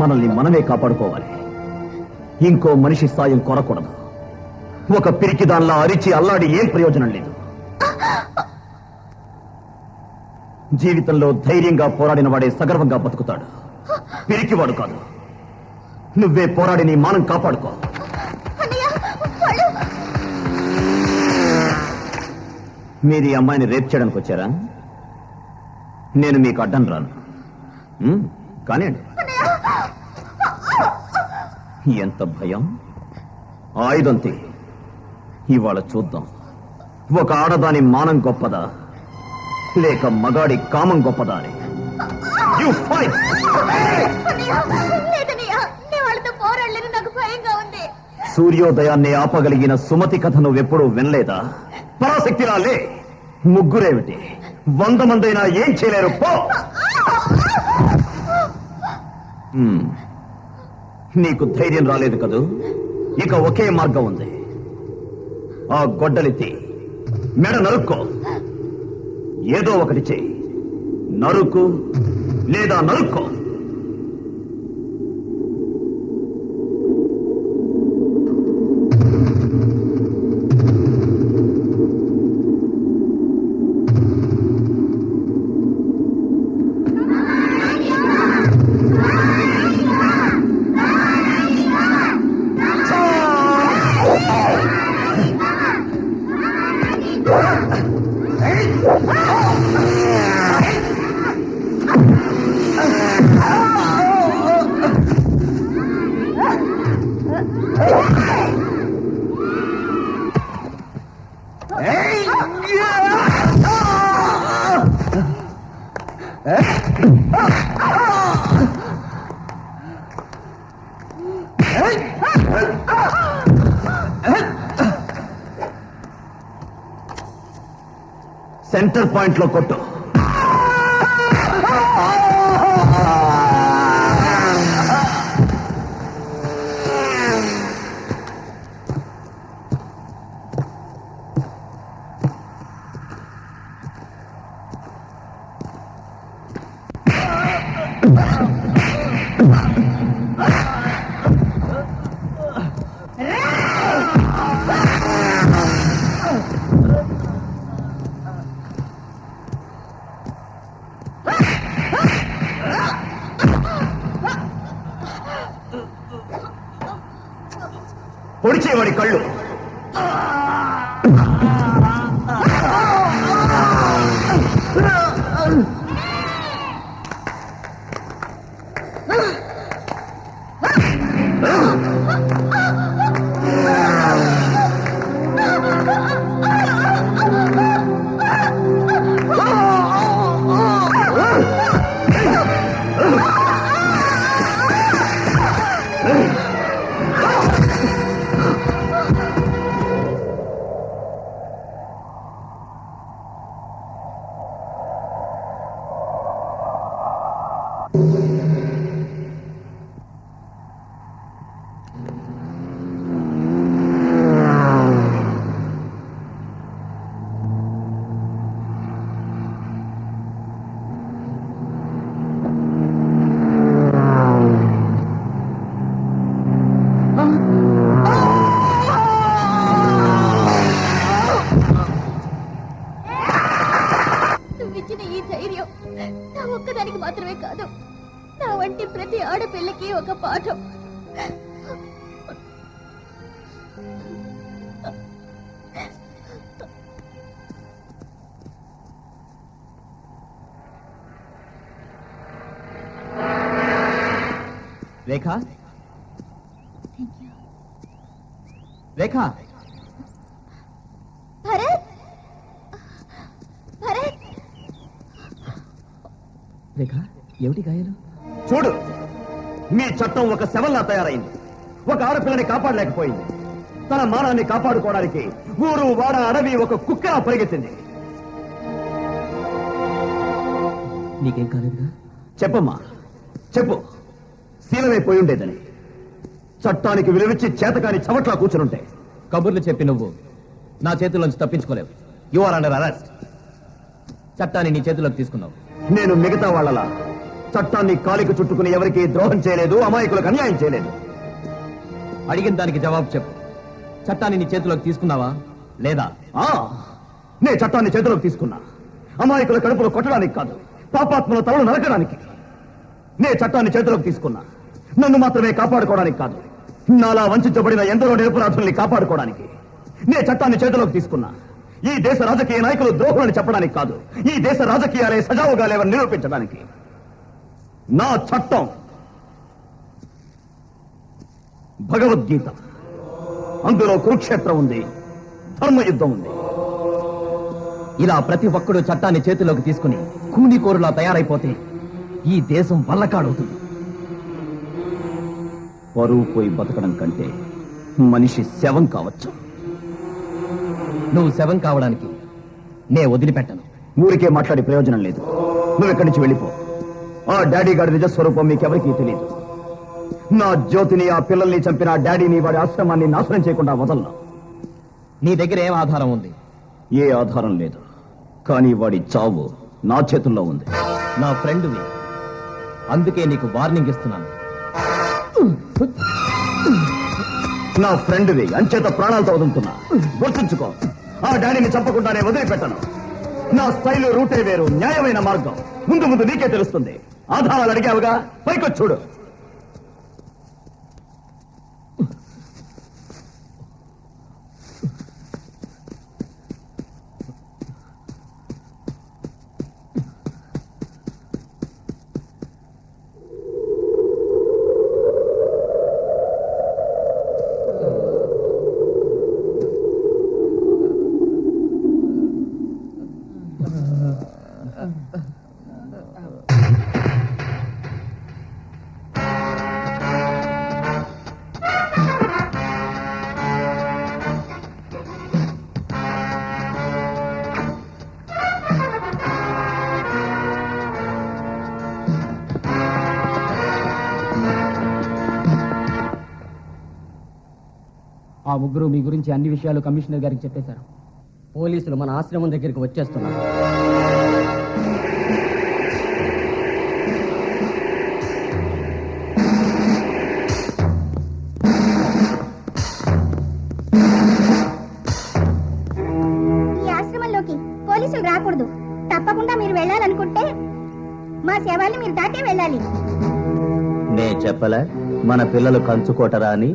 మనల్ని మనమే కాపాడుకోవాలి. ఇంకో మనిషి సాయం కోరకూడదు. ఒక పిరికి దానిలా అరిచి అల్లాడి ఏం ప్రయోజనం లేదు. జీవితంలో ధైర్యంగా పోరాడిన వాడే సగర్వంగా బతుకుతాడు. పిరికివాడు కాదు. నువ్వే పోరాడి నీ మానం కాపాడుకో. మీరు ఈ అమ్మాయిని రేప్ చేయడానికి వచ్చారా? నేను మీకు అడ్డం రాను. కానివ్వండి. ఎంత భయం! ఆయుధం తీ. ఇవాళ చూద్దాం, ఒక ఆడదాని మానం గొప్పదా లేక మగాడి కామం గొప్పదా అని. You fight! సూర్యోదయాన్ని ఆపగలిగిన సుమతి కథ నువ్వెప్పుడూ వినలేదా? పరాశక్తి రాలే. ముగ్గురేమిటి, 100 మందైనా ఏం చేయలేరు. పో. నీకు ధైర్యం రాలేదు కదూ? ఇక ఒకే మార్గం ఉంది. ఆ గొడ్డలిత్తి మెడ నరుక్కో. ఏదో ఒకటి చెయ్యి. నరుకు లేదా నరుక్కో. సెంటర్ పాయింట్ లో కొట్టు. పొడిచేవాడి కళ్ళు. ఒక్కదానికి మాత్రమే కాదు, నా వంటి ప్రతి ఆడపిల్లకి ఒక పాఠం. రేఖ, రేఖ, భరత్, భరత్. రేఖ, ఏమిటి గాయాలు? చూడు, మీ చట్టం ఒక శవంలా తయారైంది. ఒక ఆడపిల్లని కాపాడలేకపోయింది. తన మానాన్ని కాపాడుకోవడానికి ఊరు వాడ అడవి ఒక కుక్కలా పరిగెత్తింది. నీకేం కాలేదుగా? చెప్పమ్మా, చెప్పు. శీలమైపోయి ఉండేదని. చట్టానికి విలువిచ్చి చేతకాని చవట్లా కూర్చునుంటే కబుర్లు చెప్పి నువ్వు నా చేతుల్లోంచి తప్పించుకోలేవు. You are under arrest. చట్టాన్ని నీ చేతుల్లోకి తీసుకున్నావు. నేను మిగతా వాళ్ళలా చట్టాన్ని కాలికి చుట్టుకుని ఎవరికి ద్రోహం చేయలేదు, అమాయకులకు అన్యాయం చేయలేదు. అడిగిన దానికి జవాబు చెప్పు. చట్టాన్ని నీ చేతిలోకి తీసుకున్నావా లేదా? నే చట్టాన్ని చేతిలోకి తీసుకున్నా. అమాయకుల కడుపులో కొట్టడానికి కాదు, పాపాత్మల తలలు నరకడానికి. నే చట్టాన్ని చేతిలోకి తీసుకున్నా. నన్ను మాత్రమే కాపాడుకోవడానికి కాదు, నాలా వంచబడిన ఎందరో నిరపరాధుల్ని కాపాడుకోవడానికి. నే చట్టాన్ని చేతిలోకి తీసుకున్నా. ఈ దేశ రాజకీయ నాయకులు ద్రోహులని చెప్పడానికి కాదు, ఈ దేశ రాజకీయాలే సజావుగా లేవని నిరూపించడానికి. నా చట్టం భగవద్గీత. అందులో కురుక్షేత్రం ఉంది, ధర్మయుద్ధం ఉంది. ఇలా ప్రతి ఒక్కడు చట్టాన్ని చేతిలోకి తీసుకుని కూనికోరులా తయారైపోతే ఈ దేశం వల్లకాడవుతుంది. పరువు పోయి బతకడం కంటే మనిషి శవం కావచ్చు. నువ్వు శవం కావడానికి నే వదిలిపెట్టను. ఊరికే మాట్లాడి ప్రయోజనం లేదు. నువ్వు ఇక్కడి నుంచి వెళ్ళిపో. ఆ డాడీ గారి నిజస్వరూపం మీకెవరికీ తెలియదు. నా జ్యోతిని, ఆ పిల్లల్ని చంపిన ఆ డాడీని, వాడి ఆశ్రమాన్ని నాశనం చేయకుండా వదలను. నీ దగ్గర ఏం ఆధారం ఉంది? ఏ ఆధారం లేదు, కానీ వాడి చావు నా చేతుల్లో ఉంది. నా ఫ్రెండ్వి, అందుకే నీకు వార్నింగ్ ఇస్తున్నాను. నా ఫ్రెండ్వి అంచేత ప్రాణాలతో వదులుతున్నా. గుర్తుంచుకో, ఆ డాడీని చంపకుండానే వదిలిపెట్టను. నా స్టైలు, రూటే వేరు, న్యాయమైన మార్గం. ముందు ముందు నీకే తెలుస్తుంది. ఆధారాలు అడిగావుగా, పైకొచ్చి చూడు. ఆ ముగ్గురు మీ గురించి అన్ని విషయాలు కమిషనర్ గారికి చెప్పేశారు. పోలీసులు మన ఆశ్రమం దగ్గరికి వచ్చేస్తున్నారు. ఈ ఆశ్రమంలోకి పోలీసులు రాకూడదు. తప్పకుండా మీరు వెళ్ళాలనుకుంటే మా సేవల్ని మీరు దాటే వెళ్ళాలి. నే చెప్పలే మన పిల్లలు కంచుకోటరా అని.